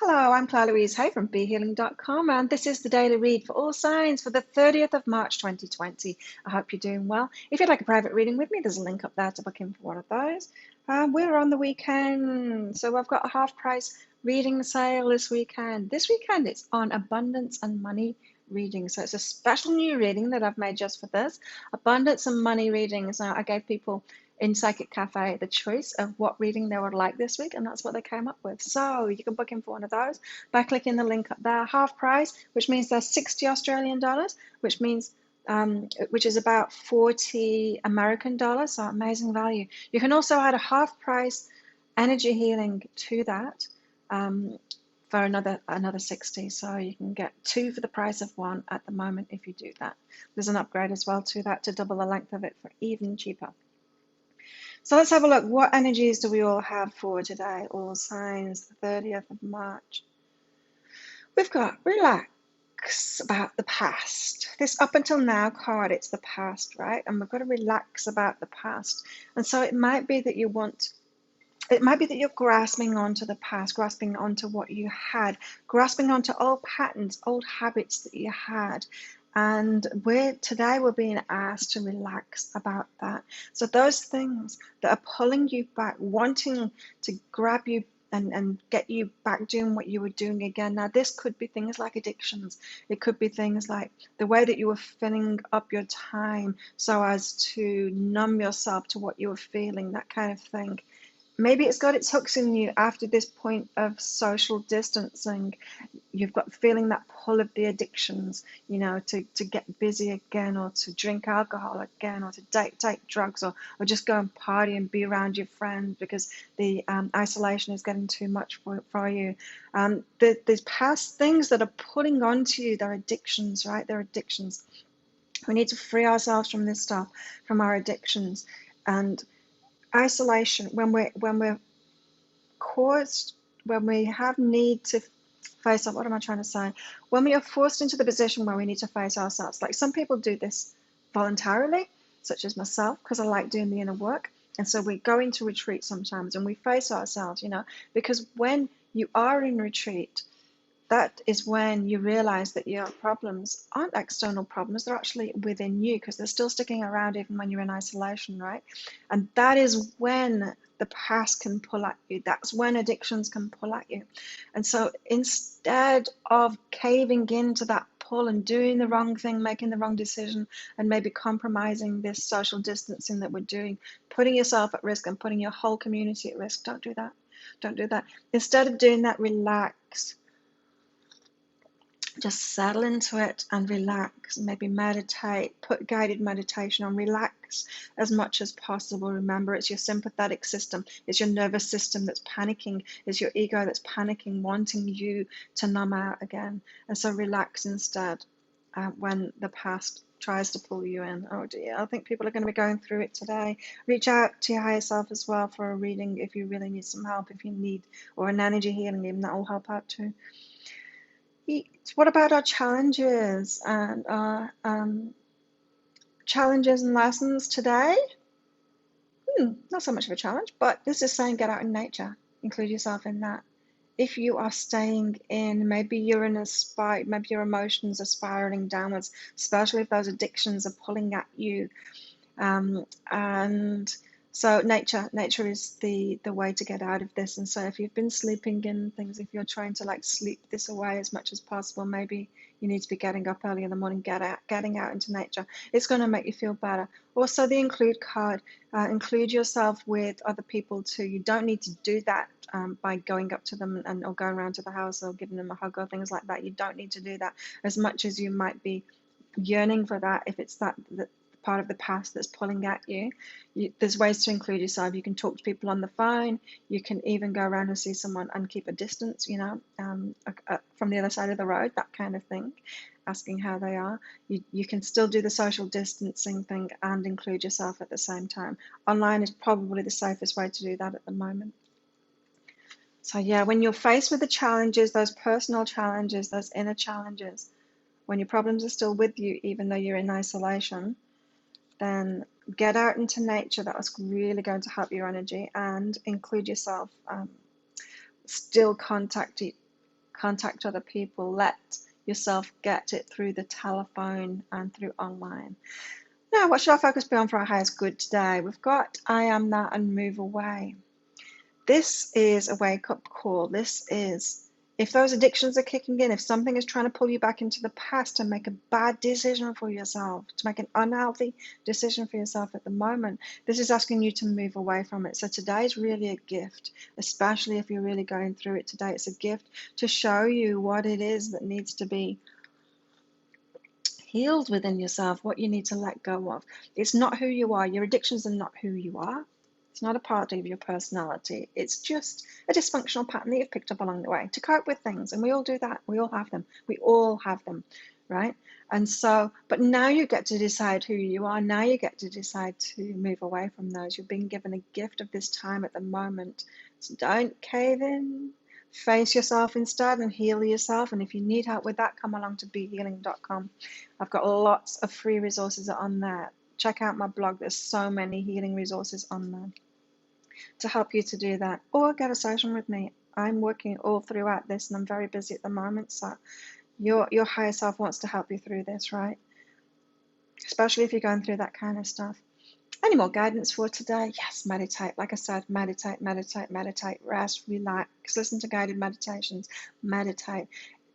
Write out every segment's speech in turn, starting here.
Hello, I'm Claire Louise Hay from BeHealing.com, and this is the daily read for all signs for the 30th of March 2020. I hope you're doing well. If you'd like a private reading with me, there's a link up there to book in for one of those. We're on the weekend, so I've got a half price reading sale this weekend. This weekend it's on abundance and money reading, so it's a special new reading that I've made just for this. Abundance and money readings. Now, I gave people in Psychic Cafe the choice of what reading they would like this week, and that's what they came up with. So you can book in for one of those by clicking the link up there. Half price, which means they're 60 Australian dollars, which means which is about 40 American dollars, so amazing value. You can also add a half price energy healing to that for another 60, so you can get two for the price of one at the moment if you do that. There's an upgrade as well to that to double the length of it for even cheaper. So let's have a look. What energies do we all have for today? All signs, the 30th of March. We've got relax about the past. This up until now card, it's the past, right? And we've got to relax about the past. And so it might be that you're grasping onto the past, grasping onto what you had, grasping onto old patterns, old habits that you had. And today we're being asked to relax about that. So those things that are pulling you back, wanting to grab you and get you back doing what you were doing again. Now, this could be things like addictions. It could be things like the way that you were filling up your time so as to numb yourself to what you were feeling, that kind of thing. Maybe it's got its hooks in you after this point of social distancing. You've got feeling that pull of the addictions, to get busy again, or to drink alcohol again, or to take drugs, or just go and party and be around your friends because the isolation is getting too much for you. There's past things that are pulling onto you. They're addictions, right? They're addictions. We need to free ourselves from this stuff, from our addictions. And isolation, when we're caused, when we have need to face up, what am I trying to say? When we are forced into the position where we need to face ourselves, like some people do this voluntarily, such as myself, because I like doing the inner work. And so we go into retreat sometimes and we face ourselves, because when you are in retreat, that is when you realize that your problems aren't external problems, they're actually within you, because they're still sticking around even when you're in isolation, right? And that is when the past can pull at you. That's when addictions can pull at you. And so instead of caving into that pull and doing the wrong thing, making the wrong decision, and maybe compromising this social distancing that we're doing, putting yourself at risk and putting your whole community at risk, don't do that. Don't do that. Instead of doing that, relax. Just settle into it and relax. Maybe meditate, put guided meditation on, relax as much as possible. Remember, it's your sympathetic system, it's your nervous system that's panicking, it's your ego that's panicking, wanting you to numb out again. And so relax instead when the past tries to pull you in. Oh dear, I think people are going to be going through it today. Reach out to your higher self as well for a reading if you really need some help, if you need, or an energy healing, even that will help out too. What about our challenges and our challenges and lessons today? Not so much of a challenge, but this is saying get out in nature. Include yourself in that. If you are staying in, maybe you're in a spike, maybe your emotions are spiraling downwards, especially if those addictions are pulling at you. And so nature is the way to get out of this. And so if you've been sleeping in things, if you're trying to sleep this away as much as possible, maybe you need to be getting up early in the morning, getting out into nature. It's going to make you feel better. Also, the include card, include yourself with other people too. You don't need to do that by going up to them or going around to the house or giving them a hug or things like that. You don't need to do that as much as you might be yearning for that. If it's that part of the past that's pulling at you, there's ways to include yourself. You can talk to people on the phone. You can even go around and see someone and keep a distance, from the other side of the road, that kind of thing, asking how they are. You can still do the social distancing thing and include yourself at the same time. Online is probably the safest way to do that at the moment. So yeah, when you're faced with the challenges, those personal challenges, those inner challenges, when your problems are still with you, even though you're in isolation, then get out into nature. That was really going to help your energy, and include yourself. Still contact contact other people, let yourself get it through the telephone and through online. Now, what should our focus be on for our highest good today? We've got I am that and move away. This is a wake-up call. This is, if those addictions are kicking in, if something is trying to pull you back into the past to make a bad decision for yourself, to make an unhealthy decision for yourself at the moment, this is asking you to move away from it. So today is really a gift, especially if you're really going through it today. It's a gift to show you what it is that needs to be healed within yourself, what you need to let go of. It's not who you are. Your addictions are not who you are. It's not a part of your personality. It's just a dysfunctional pattern that you've picked up along the way to cope with things. And we all do that. We all have them. We all have them, right? And so, but now you get to decide who you are. Now you get to decide to move away from those. You're being given a gift of this time at the moment. So don't cave in. Face yourself instead and heal yourself. And if you need help with that, come along to behealing.com. I've got lots of free resources on there. Check out my blog. There's so many healing resources on there to help you to do that, or get a session with me. I'm working all throughout this and I'm very busy at the moment, so your higher self wants to help you through this, right? Especially if you're going through that kind of stuff. Any more guidance for today? Yes, meditate. Like I said, meditate, meditate, meditate, rest, relax, listen to guided meditations, meditate.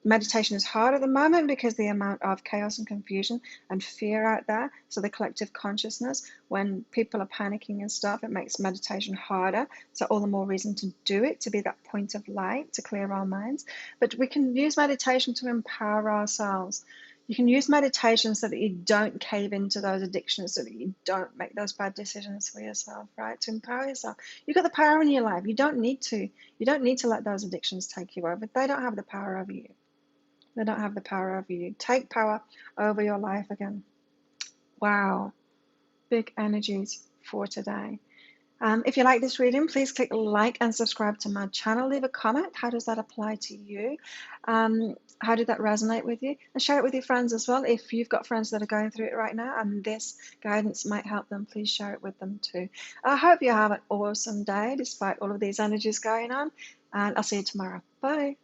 Meditation is hard at the moment because the amount of chaos and confusion and fear out there. So the collective consciousness, when people are panicking and stuff, it makes meditation harder. So all the more reason to do it, to be that point of light, to clear our minds. But we can use meditation to empower ourselves. You can use meditation so that you don't cave into those addictions, so that you don't make those bad decisions for yourself, right? To empower yourself. You've got the power in your life. You don't need to. You don't need to let those addictions take you over. They don't have the power over you. They don't have the power over you. Take power over your life again. Wow. Big energies for today. If you like this reading, please click like and subscribe to my channel. Leave a comment. How does that apply to you? How did that resonate with you? And share it with your friends as well. If you've got friends that are going through it right now and this guidance might help them, please share it with them too. I hope you have an awesome day despite all of these energies going on. And I'll see you tomorrow. Bye.